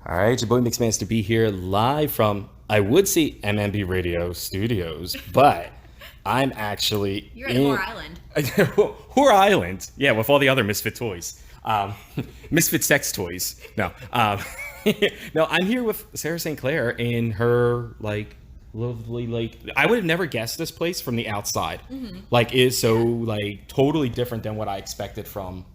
All right, your boy Mixmaster B here, live from, I would say MMB Radio Studios, but I'm actually You're at in Whore Island. Whore Island. Yeah, with all the other Misfit toys, Misfit sex toys. No, no, I'm here with Sarah St. Clair in her lovely I would have never guessed this place from the outside. Like, it is so totally different than what I expected from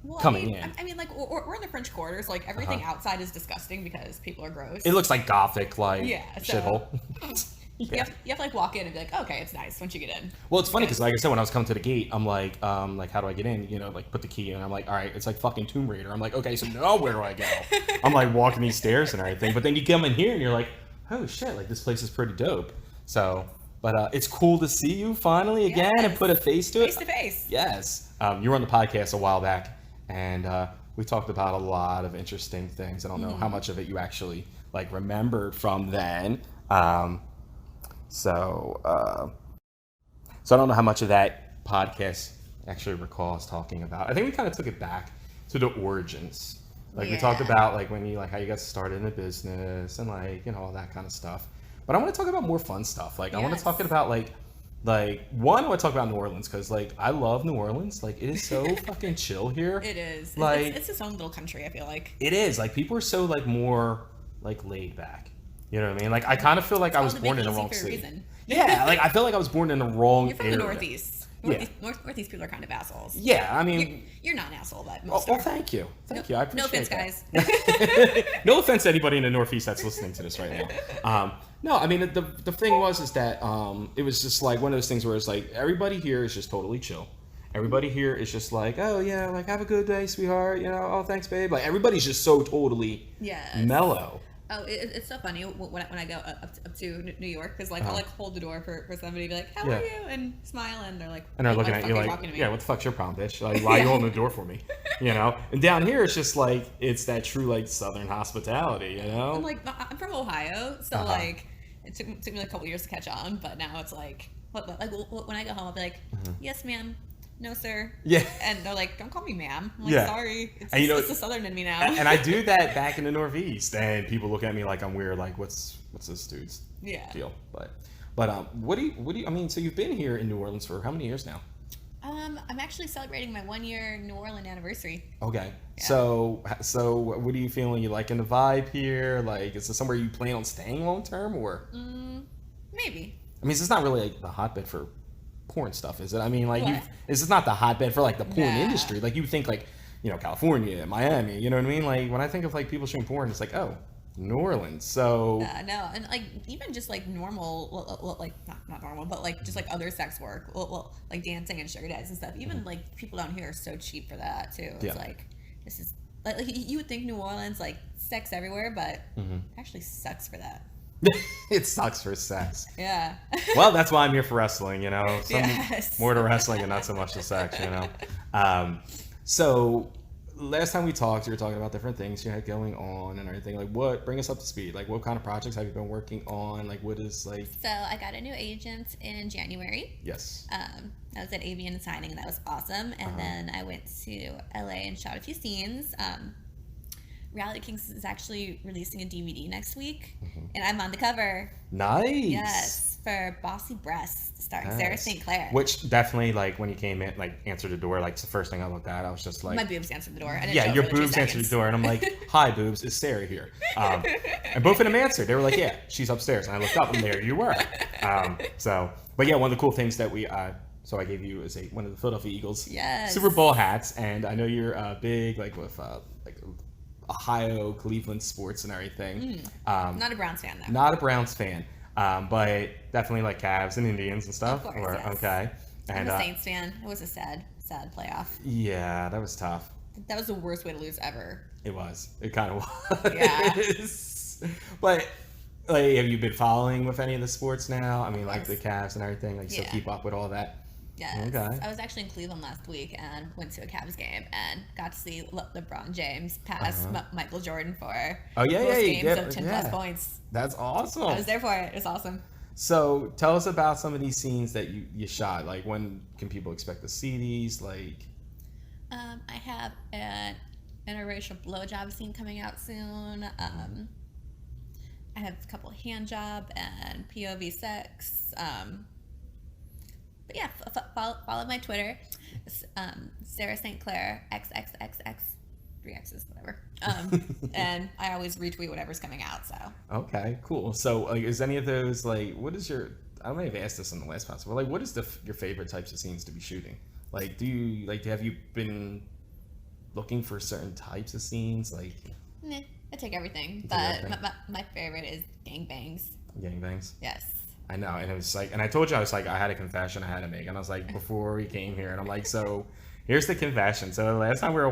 Well, coming in. I mean, like we're in the French Quarters. Like everything outside is disgusting because people are gross. It looks like gothic, Yeah, so- shithole. You have to like walk in and be like, okay, it's nice once you get in. Well, it's funny because, like I said, when I was coming to the gate, I'm like, how do I get in? You know, like put the key in. I'm like, all right, it's like fucking Tomb Raider. I'm like, okay, so now where do I go? I'm like walking these stairs and everything, but then you come in here and you're like, oh shit, like this place is pretty dope. So, but it's cool to see you finally again and Yes. put a face to it. Face to face. Yes, you were on the podcast a while back, and we talked about a lot of interesting things. I don't know how much of it you actually like remembered from then. So I don't know how much of that podcast actually recalls talking about. I think we kind of took it back to the origins. Like we talked Yeah. about like when you how you got started in the business and all that kind of stuff. But I want to talk about more fun stuff. Like I want to Yes. talk about one, I want to talk about New Orleans because I love New Orleans. Like it is so fucking chill here. It is. Like- It's its own little country. I feel like. It is like people are so more laid back. You know what I mean? Like I kind of feel like I was Called the born in Big the Easy wrong for a city. reason. Yeah, like I feel like I was born in the wrong You're from area. the Northeast. Yeah. Northeast people are kind of assholes. Yeah, I mean, You're not an asshole, but oh, most well, are. thank you, thank you. I appreciate No offense, that. guys. No offense to anybody in the Northeast that's listening to this right now. No, I mean the thing is that it was just like one of those things where it's like everybody here is just totally chill. Everybody here is just like, oh yeah, like have a good day, sweetheart. You know, oh thanks, babe. Like everybody's just so totally Yes. mellow. Oh, it's so funny when I go up to New York because I'll like hold the door for somebody to be like, how Yeah. are you, and smile, and they're like, And they're "Why looking the at fuck you are like, talking to me?" yeah, what the fuck's your problem, bitch? Like, why are you holding the door for me? You know? And down here, it's just like, it's that true, Southern hospitality, you know? I'm like, I'm from Ohio, so Uh-huh. like it took me like a couple years to catch on, but now it's like when I go home, I'll be like, yes, ma'am. No, sir. Mm-hmm. Yeah. And they're like, don't call me ma'am. I'm like, Yeah. sorry. It's, And it's the Southern in me now. And I do that back in the Northeast, and people look at me like I'm weird, like, what's this dude's Yeah. deal? But what do you, I mean, so you've been here in New Orleans for how many years now? I'm actually celebrating my 1 year New Orleans anniversary. Okay. Yeah. So what are you feeling? You liking the vibe here? Like, is this somewhere you plan on staying long term, or? Maybe. I mean, it's not really the hotbed for porn stuff, is it? I mean, What? this is not the hotbed for the porn Nah. industry. Like you think California, Miami, you know what I mean? Like when I think of people shooting porn, it's like, oh, New Orleans. So No, and even just normal, not normal, but just other sex work, like dancing and sugar daddies and stuff. Even people down here are so cheap for that too. It's Yeah. this is like you would think New Orleans sex everywhere, but Mm-hmm. it actually sucks for that. it sucks for sex. Yeah. Well, that's why I'm here for wrestling, you know. Yes. More to wrestling and not so much to sex, you know. So last time we talked, you were talking about different things you had going on and everything. Bring us up to speed. What kind of projects have you been working on? What is So I got a new agent in January. yes. I was at Avian signing, and that was awesome. And then I went to LA and shot a few scenes. Reality Kings is actually releasing a DVD next week, and I'm on the cover. Nice. Yes, for Bossy Breasts, starring Sarah Nice. St. Clair. Which definitely, when you came in, answered the door, it's the first thing I looked at. I was just like, My boobs answered the door. I didn't yeah, show your up for the 2 boobs answered the seconds. door, and I'm like, hi, boobs, it's Sarah here. And both of them answered. They were like, yeah, she's upstairs. And I looked up, and there you were. But yeah, one of the cool things that so I gave you is one of the Philadelphia Eagles Yes. Super Bowl hats, and I know you're big, with Ohio, Cleveland sports and everything. Not a Browns fan though. Not a Browns fan, but definitely Cavs and Indians and stuff. Of course, yes. Okay. I'm And a Saints fan. It was a sad playoff. yeah, that was tough. That was the worst way to lose ever. It was. It kind of was. Yeah. But have you been following with any of the sports now? I mean, course. the Cavs and everything. Still Yeah. keep up with all that. Yes. Okay. I was actually in Cleveland last week and went to a Cavs game and got to see LeBron James pass Michael Jordan for Oh, yeah, most yeah, games yeah, of 10 yeah. plus points. That's awesome. I was there for it. It was awesome. So tell us about some of these scenes that you shot. When can people expect to see these? I have an interracial blowjob scene coming out soon. I have a couple hand job and POV sex. But yeah, follow my Twitter, Sarah St. Clair XXXX, 3X's, whatever. And I always retweet whatever's coming out. So Okay, cool. So, like, is any of those like, what is your? I may have asked this in the last podcast, but like, what is your favorite types of scenes to be shooting? Like, have you been looking for certain types of scenes? Like, nah, I take everything, take but everything? my favorite is gangbangs. gangbangs? Yes. I know, and it was like, and I told you I was like, I had a confession I had to make, and I was like, before we came here, and I'm like, so here's the confession. So the last time we were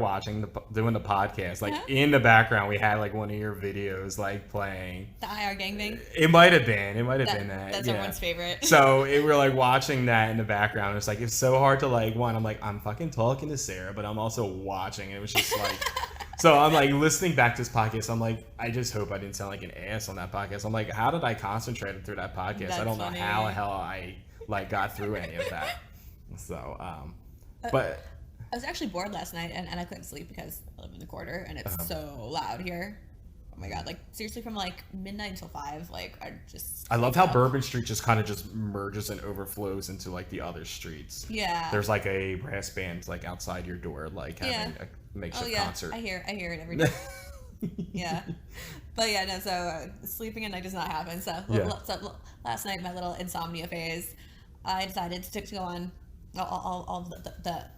doing the podcast, like in the background, we had like one of your videos like playing. The IR gangbang. It might have been that. That's yeah. everyone's favorite. So we were like watching that in the background. It's like it's so hard to like I'm like I'm fucking talking to Sarah, but I'm also watching. And it was just like. So I'm like listening back to this podcast. I'm like, I just hope I didn't sound like an ass on that podcast. I'm like, how did I concentrate through that podcast? That's I don't funny. know how the hell I like got through any of that. So, but I was actually bored last night and I couldn't sleep because I live in the quarter and it's so loud here. Oh my god! Like seriously, from like midnight until 5, like I love how Bourbon Street just kind of just merges and overflows into like the other streets. Yeah. There's like a brass band like outside your door, like having a makeshift concert. I hear it every day. Yeah, but yeah, no. So sleeping at night does not happen. So, so last night, my little insomnia phase, I decided to go on all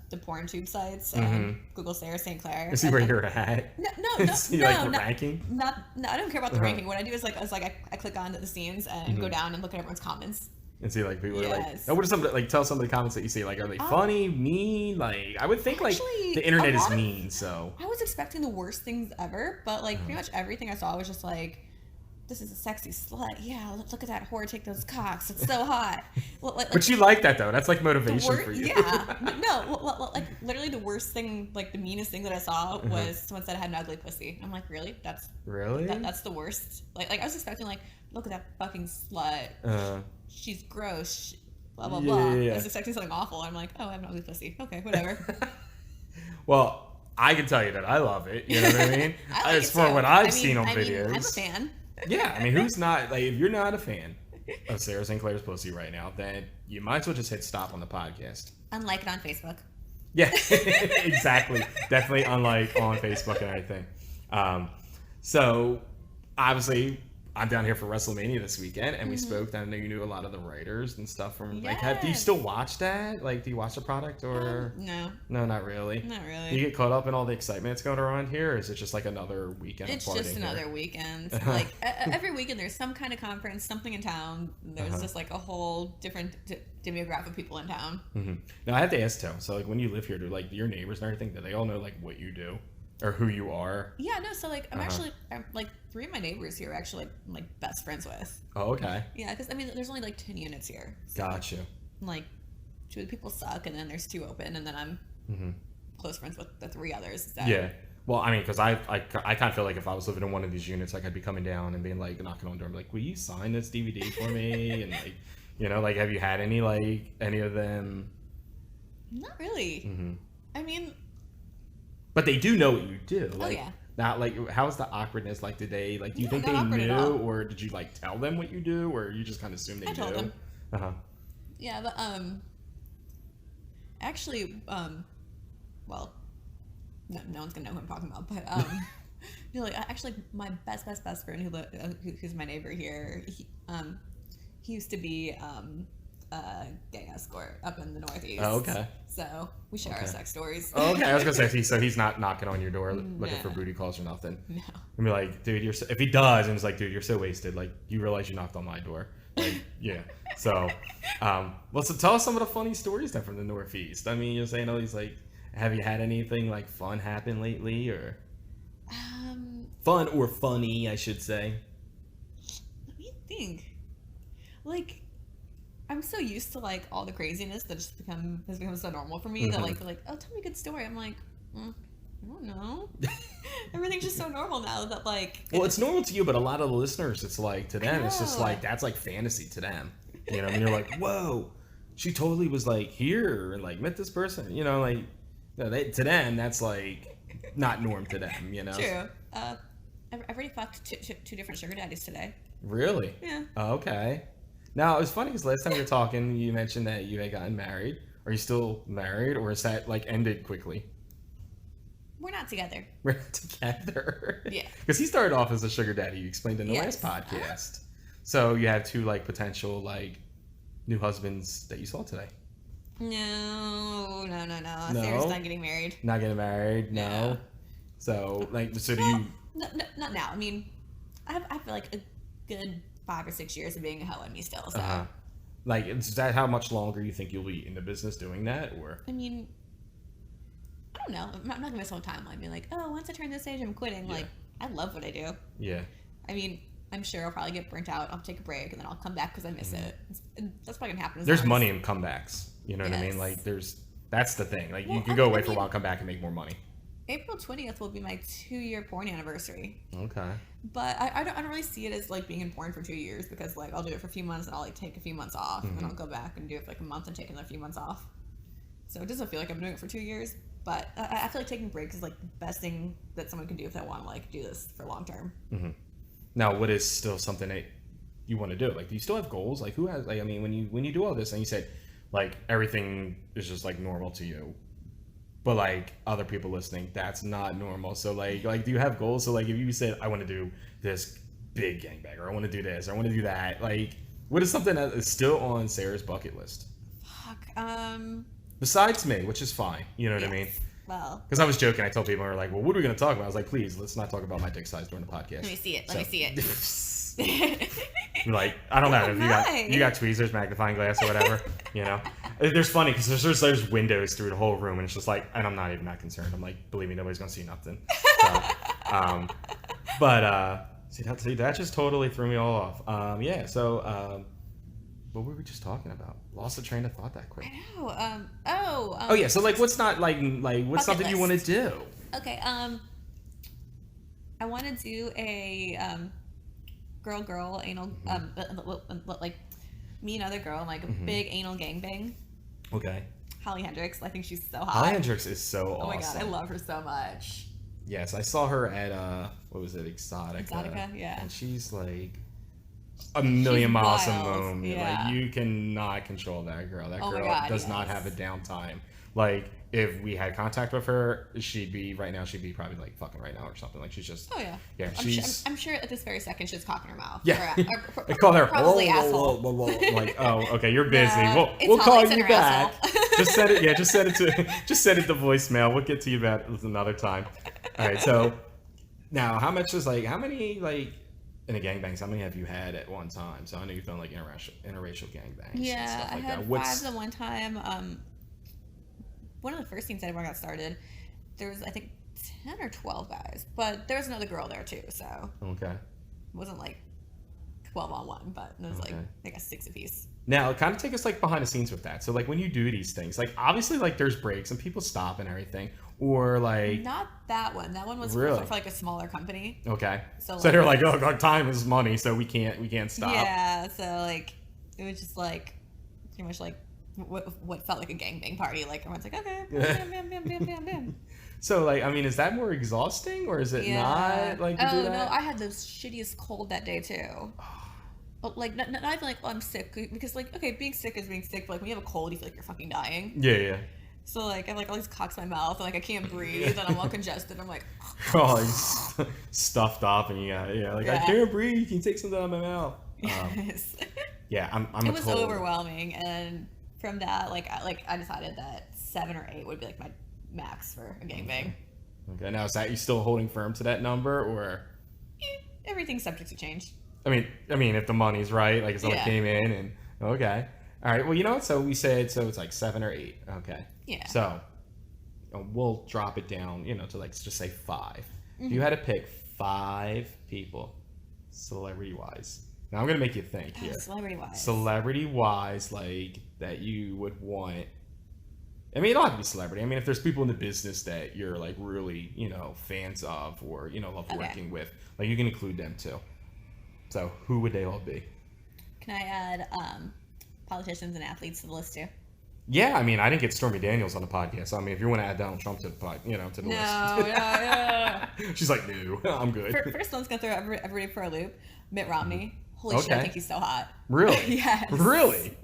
the porn tube sites and Google Sarah St. Clair. Is he where you're at? No, Is he like the ranking? No, I don't care about the ranking. What I do is like I click on the scenes and go down and look at everyone's comments. And see like people are like, Yes. what are some like tell some of the comments that you see, like are they funny, mean? Like I would think like Actually, the internet a is lot of- mean, so I was expecting the worst things ever, but like pretty much everything I saw was just like, this is a sexy slut. Yeah, look at that whore take those cocks. It's so hot. but you like that though. That's like motivation for you. Yeah. No, like literally the worst thing, like the meanest thing that I saw was someone said I had an ugly pussy. I'm like, really? That's the worst. Like I was expecting like, look at that fucking slut. She's gross. Blah blah blah. Yeah. I was expecting something awful. I'm like, oh, I have an ugly pussy. Okay, whatever. Well, I can tell you that I love it. You know what I mean? I like As it for too. what I've seen on I'm videos. a fan. Yeah, I mean, who's not? Like, if you're not a fan of Sarah St. Clair's pussy right now, then you might as well just hit stop on the podcast. Unlike it on Facebook. Yeah, exactly. Definitely unlike on Facebook and everything. So, obviously, I'm down here for WrestleMania this weekend, and we spoke. I know you knew a lot of the writers and stuff from. Like, do you Yes. still watch that? Like, do you watch the product or? No, No, not really. not really. Do you get caught up in all the excitement that's going around here, or is it just like another weekend? It's of just partying another here? weekend. Like every weekend, there's some kind of conference, something in town. There's just like a whole different demographic of people in town. Now I have to ask Tom. So like when you live here, do like your neighbors and everything, do they all know like what you do or who you are? Yeah, no. So like, I'm like 3 of my neighbors here are actually like best friends with. Oh, okay. Yeah, because I mean, there's only like 10 units here. So, Gotcha. like 2 of the people suck, and then there's 2 open, and then I'm close friends with the 3 others. So. Yeah. Well, I mean, because I kind of feel like if I was living in one of these units, like I'd be coming down and being like knocking on the door, like, will you sign this DVD for me? And like, you know, like, have you had any of them? Not really. I mean, But they do know what you do. Like, yeah. Not like, how's the awkwardness? Like, did they like? Do you No, think not they awkward at knew, all. or did you like tell them what you do, or you just kind of assume they I told knew? them. Yeah, but actually, well, no one's gonna know who I'm talking about, but you know, like actually, my best friend who's my neighbor here, he used to be a gay escort up in the Northeast. Oh, okay. So we share our sex stories. Oh, okay, I was gonna say, so he's not knocking on your door looking for No. booty calls or nothing. No. And be like, dude, if he does, and it's like, dude, you're so wasted. Like, you realize you knocked on my door. Like, yeah. So, well, so tell us some of the funny stories then from the Northeast. I mean, you're saying all these like, have you had anything like fun happen lately, or fun or funny, I should say? Let me think. Like, I'm so used to like all the craziness that has become so normal for me that like they're like, oh, tell me a good story. I'm like, I don't know. Everything's just so normal now that like. Well, it's normal to you, but a lot of the listeners, it's like to them, it's just know. like that's like fantasy to them. You know, and you're like, whoa, she totally was like here and like met this person. You know, like to them, that's like not norm to them, you know? True. I've already fucked two different sugar daddies today. Really? Yeah. Oh, okay. Now, it was funny because last time we were talking, you mentioned that you had gotten married. Are you still married, or is that, like, ended quickly? We're not together. We're not together. Yeah. Because he started off as a sugar daddy, you explained in the Yes. last podcast. So you have two, like, potential, like, new husbands that you saw today. No. No? Sarah's not getting married. Not getting married? No. No. So, like, so do Well, you... no, not now. I mean, I feel like a good 5 or 6 years of being a hoe in me still. So, Like, is that how much longer you think you'll be in the business doing that, or? I mean, I don't know. I'm not gonna miss a whole timeline. Be like, oh, once I turn this age, I'm quitting. Yeah. Like, I love what I do. Yeah. I mean, I'm sure I'll probably get burnt out. I'll take a break and then I'll come back because I miss it. And that's probably gonna happen. As There's long as- money in comebacks. You know what I mean? Yes. Like, that's the thing. Like, Well, you can go away I for a mean- while, come back and make more money. April 20th will be my 2-year porn anniversary. Okay. But I don't really see it as like being in porn for 2 years because like I'll do it for a few months and I'll like take a few months off and then I'll go back and do it for like a month and take another few months off. So it doesn't feel like I'm doing it for 2 years, but I feel like taking breaks is like the best thing that someone can do if they want to like do this for long term. Now, what is still something that you want to do? Like, do you still have goals? Like, who has? Like, I mean, when you do all this, and you said, like, everything is just like normal to you, but like other people listening, that's not normal. So like, do you have goals? So like, if you said, I want to do this big gangbang, or I want to do this, or I want to do that, like, what is something that is still on Sarah's bucket list? Fuck. Besides me, which is fine. You know what I mean? Well, Because I was joking. I told people, they were like, well, what are we going to talk about? I was like, please, let's not talk about my dick size during the podcast. let me see it. Let me see it. it. Like, I don't know Oh, if you got tweezers, magnifying glass, or whatever. You know, there's funny because there's windows through the whole room, and it's just like, and I'm not even that concerned. I'm like, believe me, nobody's gonna see nothing. So, see, that just totally threw me all off. Yeah. So, what were we just talking about? Lost the train of thought that quick. I know. Oh Yeah. So like, what's not like what's Bucket something you want to list. do? Okay. I want to do a girl anal like me and other girl like a big anal gangbang. Okay. Holly Hendricks. I think she's so hot. Holly Hendricks is so Oh my awesome. god, I love her so much. Yes, I saw her at what was it, Exotica? Exotica, yeah. And she's like a million miles from wild, home. yeah. Like, you cannot control that girl. That Oh my girl God, does not yes. have a downtime. Like, if we had contact with her, she'd be probably like fucking right now or something. Like, she's just Oh yeah. yeah. I'm sure at this very second she's cocking her mouth. Yeah. Or I call her probably whoa, asshole. whoa, whoa, whoa. Like, oh, okay, you're busy. Nah, it's we'll call Holly's in you her back. asshole. Just send it. Yeah, just send it to voicemail. We'll get to you about it another time. All right. So now, how many in a gangbangs? How many have you had at one time? So I know you've done like interracial gangbangs. And Yeah, stuff I like had that. 5 at one time. One of the first teams I ever got started, there was I think 10 or 12 guys, but there was another girl there too, so Okay. it wasn't like 12 on 1, but it was like Okay. I guess 6 apiece. Now, kind of take us like behind the scenes with that. So like when you do these things, like obviously like there's breaks and people stop and everything, or like Not that one. That one was Really? for like a smaller company. okay. So, So they're like, oh, God, time is money, so we can't stop. Yeah, so like it was just like pretty much like what felt like a gangbang party. Like everyone's like, okay, bam, bam, bam, bam, bam, bam. So like, I mean, is that more exhausting or is it not like to oh do that? no, I had the shittiest cold that day too. Like not even like, oh, I'm sick, because like, okay, being sick is being sick, but like when you have a cold you feel like you're fucking dying. Yeah. So like I have like all these cocks in my mouth and like I can't breathe and I'm all congested. I'm like Oh, like stuffed up and I Yeah. can't breathe. Can you take something out of my mouth? yes. Yeah, I'm It a was total. overwhelming, and from that I decided that 7 or 8 would be like my max for a gangbang. Okay, now is that you still holding firm to that number or? Everything's subject to change. I mean, if the money's right, like if someone Yeah. came in and okay, all right. Well, you know what? So we said so it's like 7 or 8. Okay. Yeah. So we'll drop it down, to like just say 5. If Mm-hmm. you had to pick 5 people, celebrity-wise. Now I'm gonna make you think here. Celebrity wise. Celebrity-wise, like that you would want. I mean, it don't have to be celebrity. I mean, if there's people in the business that you're like really, fans of or love Okay. working with, like you can include them too. So who would they all be? Can I add politicians and athletes to the list too? Yeah, I mean, I didn't get Stormy Daniels on the podcast. So, I mean, if you want to add Donald Trump to the to the No, list. no. She's like, no, I'm good. First one's gonna throw everybody for a loop. Mitt Romney. Holy shit, Okay. I think he's so hot. Really? Yes. Really?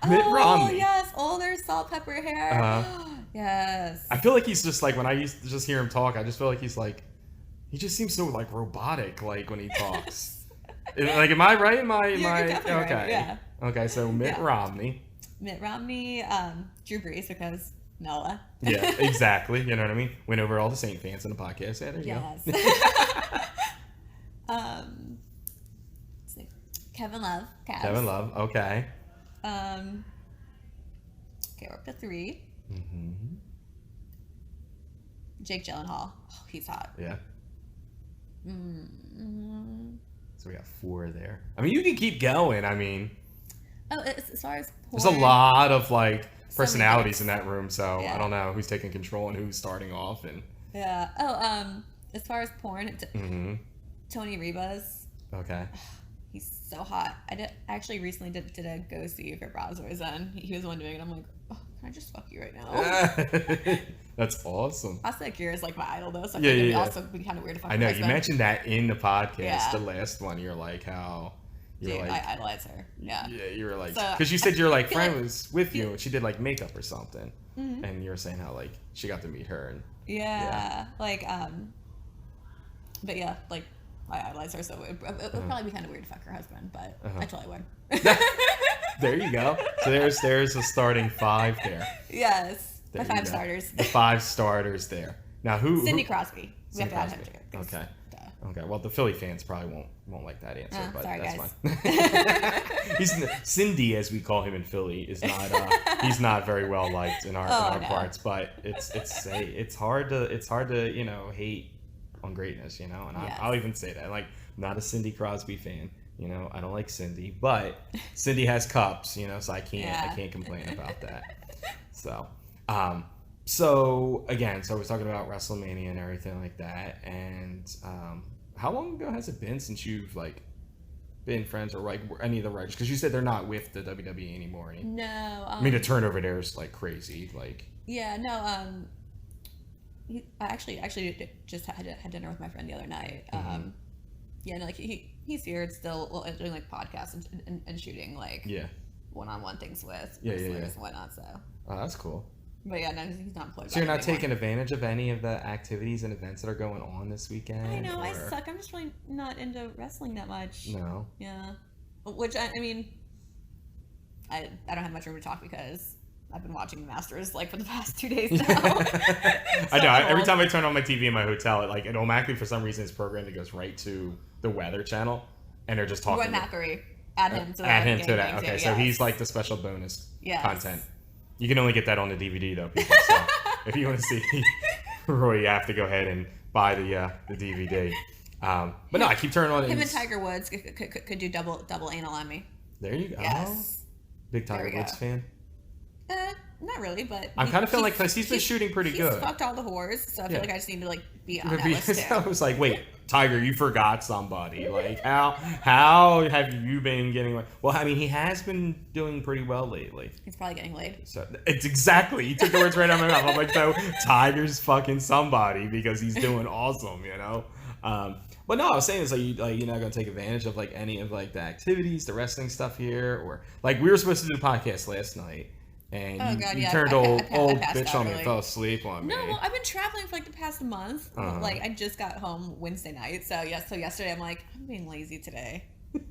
Oh, Mitt Romney. yes, older, salt, pepper hair. Yes. I feel like he's just like, when I used to just hear him talk, I just feel like he's like, he just seems so like robotic, like when he talks. Like, am I right? Am I? You're definitely right, Okay. yeah. Okay, so Mitt Yeah. Romney. Mitt Romney, Drew Brees, because Noah. Yeah, exactly. You know what I mean? Went over all the Saint fans in the podcast. Yeah, there you Yes. Let's see. Kevin Love. go. Cavs. Kevin Love. Okay. Okay, we're up to 3. Mm-hmm. Jake Gyllenhaal. Oh, he's hot. Yeah. Mm-hmm. So we got 4 there. I mean, you can keep going. I mean, Oh, as far as porn, there's a lot of like So many personalities dicks. in that room, so Yeah. I don't know who's taking control and who's starting off. And Yeah. Oh, as far as porn, Tony Rebus. okay. He's so hot. I actually recently did a go see for Browsers, and he was the one doing it. I'm like, oh, can I just fuck you right now? That's awesome. Asa Akira is like my idol though, so I Yeah, think it'd yeah. also be kind of weird to fuck I know her you husband. mentioned that in the podcast, Yeah. the last one. You're like how you're Dude, like I idolize her. Yeah. yeah, you were like So, because you said your like feel friend like- was with you and she did like makeup or something, Mhm. and you were saying how like she got to meet her and Yeah. Like but yeah, like I idolize her, so it would probably be kind of weird to fuck her husband, but I totally would. there you go. So there's a starting 5 there. Yes. There My you 5 go. starters. The 5 starters there. Now who? Cindy who, Crosby. We have Cindy to add him Crosby. to it. 'cause, Okay. duh. Okay, well the Philly fans probably won't like that answer, but sorry, that's guys. fine. He's Cindy, as we call him in Philly, is not he's not very well liked in our no. parts, but it's hard to hate on greatness, and Yes. I'll even say that I'm not a Cindy Crosby fan. I don't like Cindy, but Cindy has cups, so I can't complain about that. So, so again, so we're talking about WrestleMania and everything like that. And how long ago has it been since you've been friends or any of the writers? Because you said they're not with the WWE anymore. No. I mean, the turnover there is crazy. Yeah, no. I actually just had dinner with my friend the other night. Yeah, no, he's here still doing podcasts and shooting yeah, one-on-one things with Yeah, wrestlers yeah. and whatnot. So, oh, that's cool. but yeah, no, he's not employed. So you're by not them anymore. taking advantage of any of the activities and events that are going on this weekend? I know I or- suck. I'm just really not into wrestling that much. No. Yeah, which I mean, I don't have much room to talk because I've been watching the Masters for the past 2 days now. I know. Every time I turn on my TV in my hotel, it automatically, for some reason, it's programmed. It goes right to the Weather Channel, and they're just talking. Roy McElroy. Add him to that. Add him to game that. thing, Okay, too, so yes. he's the special bonus Yes. content. You can only get that on the DVD though, people. So if you want to see Roy, you have to go ahead and buy the DVD. But no, I keep turning on it. Him and Tiger Woods could do double anal on me. There you go. Yes. Big There Tiger we Woods go. fan. Not really, but I'm kind of feeling because he's been shooting pretty he's good. fucked all the whores, so I feel Yeah. like I just need to be on that list I too. was like, wait, Tiger, you forgot somebody. How have you been getting? Well, I mean, he has been doing pretty well lately. He's probably getting laid. So it's exactly. You took the words right out of my mouth. I'm like, so Tiger's fucking somebody because he's doing awesome, But no, I was saying is you're not gonna take advantage of any of the activities, the wrestling stuff here, or we were supposed to do a podcast last night, and Oh, you, God, you yeah, turned I old passed bitch out on me early. and fell asleep on me. No, well, I've been traveling for the past month. Uh-huh. I just got home Wednesday night, so yesterday I'm I'm being lazy today.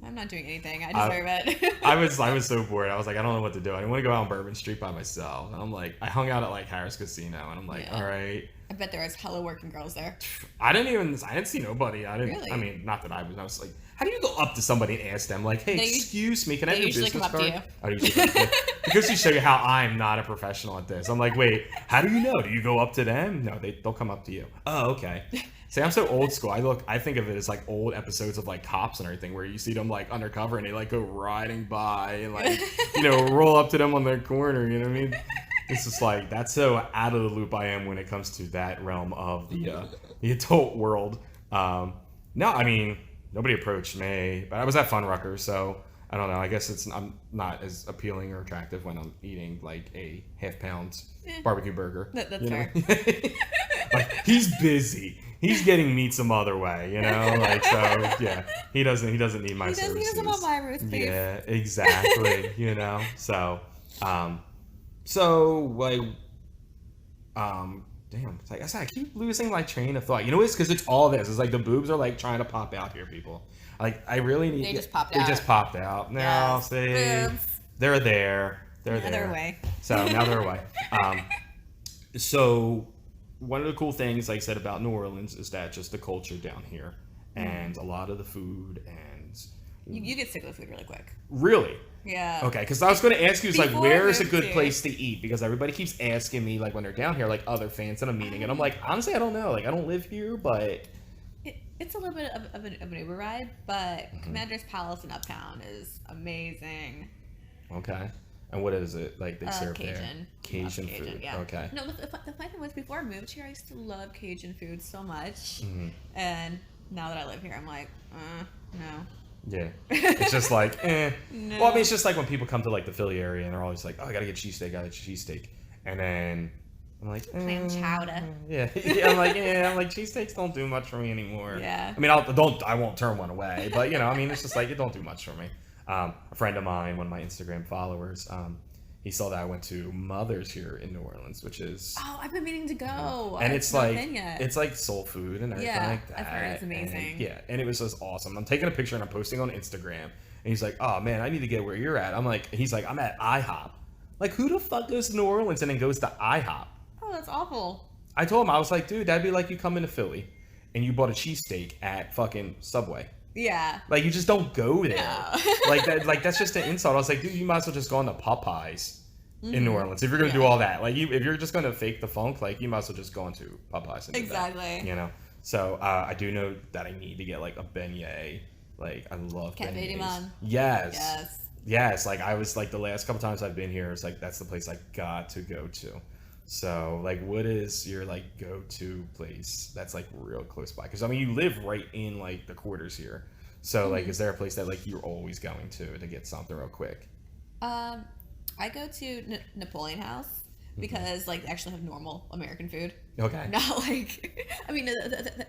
I'm not doing anything. I deserve it. I was so bored. I was like, I don't know what to do. I want to go out on Bourbon Street by myself. And I'm like, I hung out at Harris Casino, and I'm like, Yeah. all right. I bet there was hella working girls there. I didn't see nobody. I didn't. Really? I mean, not that I was like, how do you go up to somebody and ask them hey, They excuse me, can I have they your usually business come up to card? you. Oh, they usually come up to you. Because you show you how I'm not a professional at this. I'm like, wait, how do you know? Do you go up to them? No, they'll come up to you. Oh, okay. See, I'm so old school. I think of it as old episodes of Cops and everything, where you see them undercover and they go riding by and roll up to them on their corner. You know what I mean? It's just that's so out of the loop I am when it comes to that realm of the adult world. No, I mean nobody approached me, but I was at Funrucker, so I don't know. I guess I'm not as appealing or attractive when I'm eating like a half-pound barbecue burger. That's you know? fair. Like, he's busy. He's getting meat some other way, you know. Like, so yeah, he doesn't need my services. He doesn't want my roast beef. Yeah, exactly. You know. So like, damn. It's like I said, I keep losing my train of thought. You know, it's because it's all this. It's like the boobs are like trying to pop out here, people. Like, I really need. They just popped They out. just popped out. Now, Yes. see, Boobs. they're there. They're Now there. they're away. So now they're away. So one of the cool things, like I said, about New Orleans is that just the culture down here, and a lot of the food, and You get sick of the food really quick. really. Yeah. Okay, because I was going to ask you, it's like, Before where is a moved good here. place to eat? Because everybody keeps asking me, like, when they're down here, like, other fans that I'm meeting, and I'm like, honestly, I don't know. Like, I don't live here, but It's a little bit of an Uber ride, but Commander's Palace in Uptown is amazing. okay. And what is it like they serve there? Cajun. Cajun food. Yeah. Okay. No, the funny thing was, before I moved here, I used to love Cajun food so much, Mm-hmm. and now that I live here, I'm like, no. Yeah. It's just like, eh. No. Well, I mean, it's just like when people come to like the Philly area and they're always like, oh, I gotta get cheesesteak, and then I'm like, Clam chowder. Yeah. Yeah, I'm like, cheesesteaks don't do much for me anymore. Yeah. I mean, I won't turn one away, but you know, I mean, it's just like, it don't do much for me. A friend of mine, one of my Instagram followers, he saw that I went to Mother's here in New Orleans, which is, Oh, I've been meaning to go. and I've it's not like, been yet. it's like soul food and everything Yeah, like that. I've heard it's amazing. And, yeah, and it was just awesome. I'm taking a picture and I'm posting on Instagram, and he's like, "Oh man, I need to get where you're at." I'm like, he's like, "I'm at IHOP." Like, who the fuck goes to New Orleans and then goes to IHOP? Oh, that's awful. I told him, I was like, dude, that'd be like you come into Philly and you bought a cheesesteak at fucking Subway. Yeah. Like, you just don't go there. No. Like that. Like, that's just an insult. I was like, dude, you might as well just go on to Popeyes in New Orleans if you're gonna do all that. Like, if you're just gonna fake the funk, like, you might as well just go into Popeyes and do that, Exactly. you know. So I do know that I need to get like a beignet. Like, I love Cafe du beignets. Monde. Yes. Yes. Like, I was like, the last couple times I've been here, it's like that's the place I got to go to. So, like, what is your like go-to place that's like real close by? Because I mean, you live right in like the quarters here. So, like, is there a place that like you're always going to get something real quick? I go to Napoleon House because like they actually have normal American food. Okay. Not like, I mean,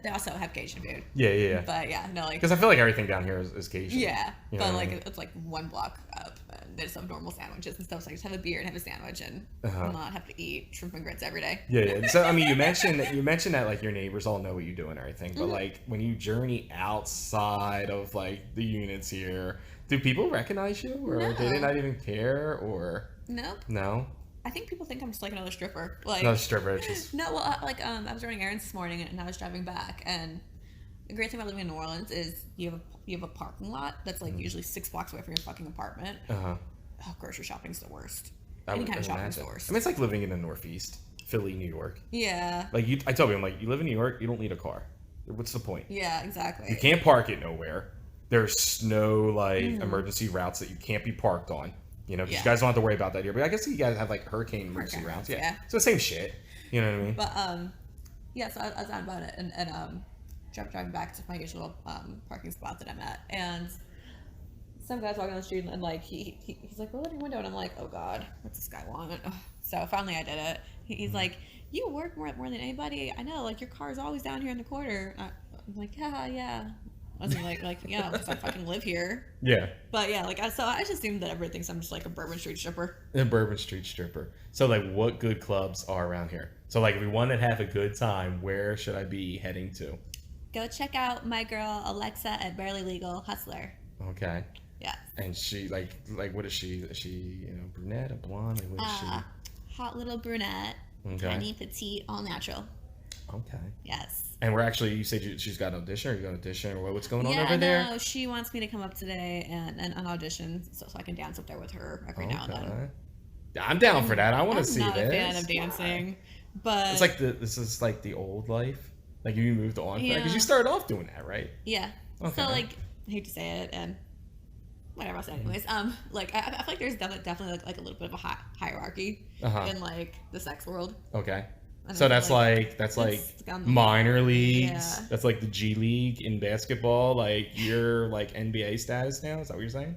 they also have Cajun food. Yeah. But yeah, no, like, Because I feel like everything down here is Cajun. yeah, You know but what I like mean? it's like one block up. And they just have normal sandwiches and stuff. So I just have a beer and have a sandwich and Uh-huh. not have to eat shrimp and grits every day. Yeah. So I mean, you mentioned that like your neighbors all know what you do and everything, but Mm-hmm. like when you journey outside of like the units here, do people recognize you, or do they No. not even care, or Nope. no? I think people think I'm just like another stripper. Like, No, stripper. It's just no, well, I was running errands this morning and I was driving back, and the great thing about living in New Orleans is you have a parking lot that's like usually 6 blocks away from your fucking apartment. uh-huh. Oh, grocery shopping's the worst. I Any would kind of shopping's imagine. the worst. I mean, it's like living in the Northeast, Philly, New York. Yeah. Like I told you, I'm like, you live in New York, you don't need a car. What's the point? Yeah, exactly. You can't park it nowhere. There's no like Mm-hmm. emergency routes that you can't be parked on. You know, 'cause Yeah. you guys don't have to worry about that here. But I guess you guys have like hurricane emergency Hurricane routes. routes, Yeah. yeah. So same shit. You know what I mean? But yeah. So I was on about it and driving back to my usual parking spot that I'm at, and some guy's walking down the street and like he's like, roll up your window, and I'm like, oh god, what's this guy want? Ugh. So finally I did it. He's like, you work more than anybody I know. Like, your car's always down here in the corner. I'm like, yeah. I was like yeah, because I fucking live here. Yeah. But yeah, like so I just assume that everybody thinks I'm just like a Bourbon Street stripper. A Bourbon Street stripper. So like, what good clubs are around here? So like, if we want to have a good time, where should I be heading to? Go check out my girl Alexa at Barely Legal Hustler. Okay. Yeah. And she like what is she? Is she brunette, a blonde? Like, what is she? Hot little brunette, Okay. tiny, petite, all natural. Okay. Yes. And we're actually, you said she's got an audition, or you got an audition, or what's going on Yeah, over there? no, she wants me to come up today and an audition so I can dance up there with her every now and then. I'm down for that. I want to I'm see not this. a fan of dancing, but It's like this is like the old life. Like you moved on because Yeah. you started off doing that, right? yeah. Okay. So like, I hate to say it, and whatever else. Anyways, like I feel like there's definitely like a little bit of a hierarchy Uh-huh. in like the sex world. Okay. And So I that's feel like it's on the- minor leagues. Yeah. That's like the G League in basketball. Like you're like NBA status now. Is that what you're saying?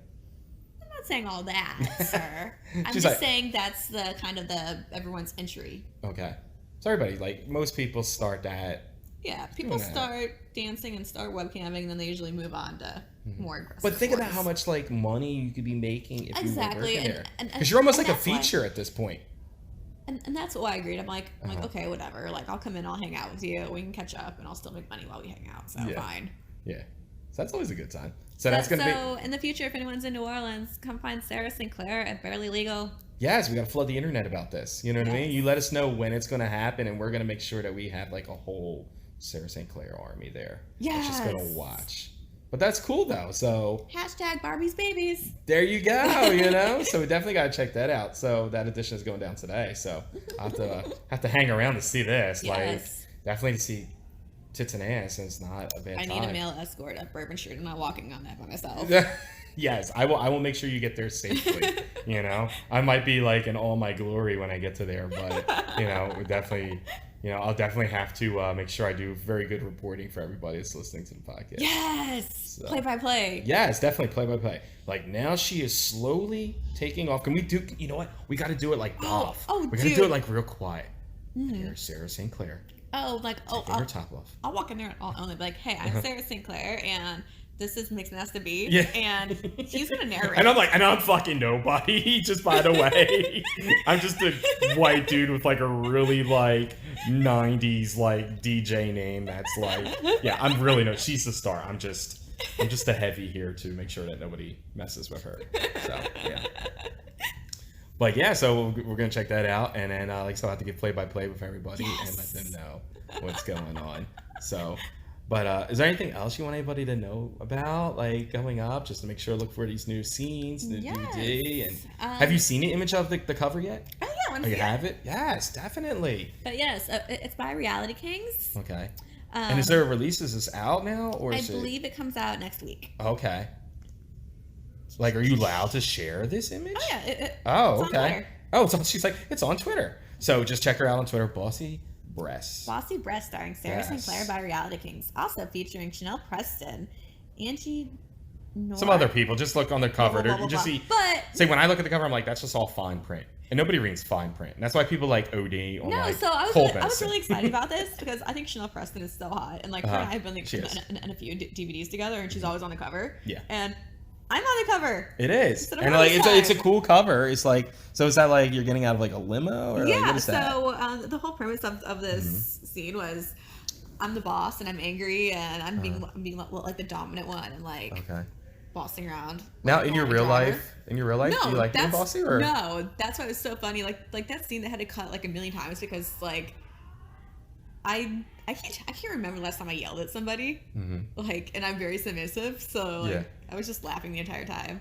saying all that, sir. I'm She's just like- saying that's the kind of the everyone's entry. Okay. So everybody, like most people start that. Yeah, people Doing that. start dancing and start webcamming, and then they usually move on to more aggressive. But think about forms. how much like money you could be making if Exactly, you were working and- there. and- Because you're almost and like a that's why- feature at this point. And that's why I agreed. I'm like, Uh-huh. okay, whatever. Like, I'll come in, I'll hang out with you. We can catch up, and I'll still make money while we hang out. So Yeah. fine. Yeah. So that's always a good time. So that's gonna So in the future, if anyone's in New Orleans, come find Sarah Sinclair at Barely Legal. be. Yes, we gotta flood the internet about this. You know what I mean? Yes. You let us know when it's gonna happen, and we're gonna make sure that we have like a whole Sarah St. Clair army there. That's just gonna Yes. watch. But that's cool though. So Hashtag Barbie's babies. there you go, you know. So we definitely gotta check that out. So that edition is going down today. So I have to hang around to see this. Yes. Like definitely to see tits and ass, and it's not a bad I time. need a male escort at Bourbon Street. I'm not walking on that by myself. Yes, I will. I will make sure you get there safely. You know, I might be like in all my glory when I get to there, but you know, we definitely, you know, I'll definitely have to make sure I do very good reporting for everybody that's listening to the podcast. Yes. So- Play by play. Yes, definitely play by play. Like now, she is slowly taking off. Can we do? You know what? We got to do it like Dolph. oh, we got to do dude. it like real quiet. Here's Sarah St. Clair Oh, like, oh, taking her top off. I'll walk in there and I'll only be like, hey, I'm Sarah Sinclair, and this is Mixed Nasty Beat. Yeah. And he's going to narrate. And I'm like, and I'm fucking nobody. Just by the way, I'm just a white dude with like a really like '90s like DJ name. That's like, yeah, I'm really no. She's the star. I'm just a heavy here to make sure that nobody messes with her. So yeah. But yeah, so we're gonna check that out, and then like so I have to get play by play with everybody and let them know what's going on. So. But is there anything else you want anybody to know about, like coming up, just to make sure look for these new scenes, the Yes. DVD, and have you seen the image of the cover yet? Oh, yeah, I want Oh, to you see it. have it? Yes, definitely. But yes, it's by Reality Kings. Okay. And is there a release? Is this out now, or I is believe it comes out next week. Okay. Like, are you allowed to share this image? Oh, yeah. Oh, it's on okay. Twitter. Oh, so she's like, it's on Twitter. So just check her out on Twitter, Bossy Breasts. Bossy Breast starring Sarah Yes. Sinclair by Reality Kings. Also featuring Chanel Preston, Angie Noir. Some other people. Just look on the cover. Blah, blah, You just blah, see. blah. But See, when I look at the cover, I'm like, that's just all fine print. And nobody reads fine print. And that's why people like OD on no, like so I was, Cole really, I was Benson. really excited about this because I think Chanel Preston is so hot, and like her and I have been like She is. in a few DVDs together, and she's always on the cover. Yeah. And I'm on the cover. It is. Instead of And like outside. it's a cool cover. It's like, so is that like you're getting out of like a limo or like Yeah. what is that? So the whole premise of this scene was, I'm the boss and I'm angry and I'm being like the dominant one and like Okay. bossing around. Now like, in your going real driver. life, do you like being that's bossy or no. That's why it was so funny. Like that scene they had to cut like a million times because like I can't remember the last time I yelled at somebody. Mhm. Like, and I'm very submissive, so like, Yeah. I was just laughing the entire time.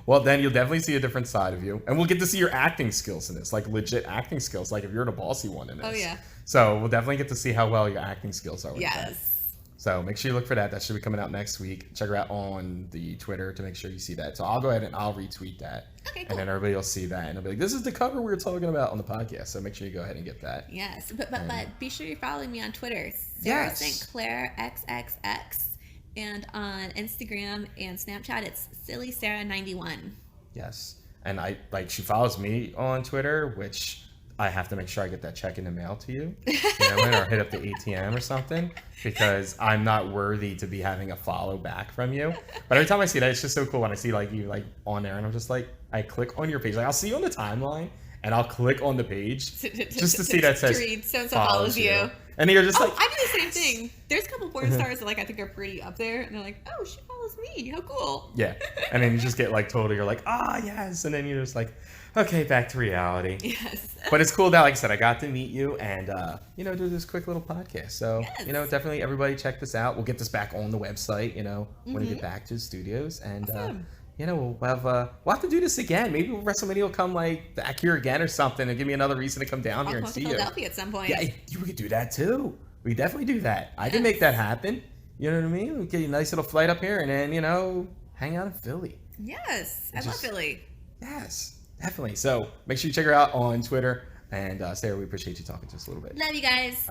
Well, then you'll definitely see a different side of you, and we'll get to see your acting skills in this, like legit acting skills, like if you're the bossy one in this. Oh, yeah. So we'll definitely get to see how well your acting skills are with that. Yes. So make sure you look for that. That should be coming out next week. Check her out on the Twitter to make sure you see that. So I'll go ahead and I'll retweet that. Okay, cool. And then everybody will see that, and they'll be like, "This is the cover we were talking about on the podcast." So make sure you go ahead and get that. Yes, but be sure you're following me on Twitter, Sarah Yes. St. Clair XXX, and on Instagram and Snapchat it's Silly Sarah 91. Yes. And she follows me on Twitter, which I have to make sure I get that check in the mail to you, you know, or hit up the ATM or something, because I'm not worthy to be having a follow back from you. But every time I see that, it's just so cool when I see like you like on there, and I'm just like, I click on your page, like I'll see you on the timeline, and I'll click on the page just to see that says so follows you. and you're just Oh, like, I do the same thing. There's a couple porn stars that like I think are pretty up there, and they're like, "Oh, she follows me. How cool!" yeah, and then you just get like totally, you're like, ah, yes, and then you're just like, okay, back to reality. Yes. But it's cool that, like I said, I got to meet you and, you know, do this quick little podcast. So, Yes. you know, definitely everybody check this out. We'll get this back on the website, you know, when we get back to the studios. And, Awesome. you know, we'll have to do this again. Maybe WrestleMania will come, like, back here again or something and give me another reason to come down I'll here come and to see you. Philadelphia at some point. Yeah, we could do that, too. We could definitely do that. I can make that happen. You know what I mean? We get you a nice little flight up here and then, you know, hang out in Philly. Yes, I love just- Philly. Yes, definitely. So make sure you check her out on Twitter. And Sarah, we appreciate you talking to us a little bit. Love you guys.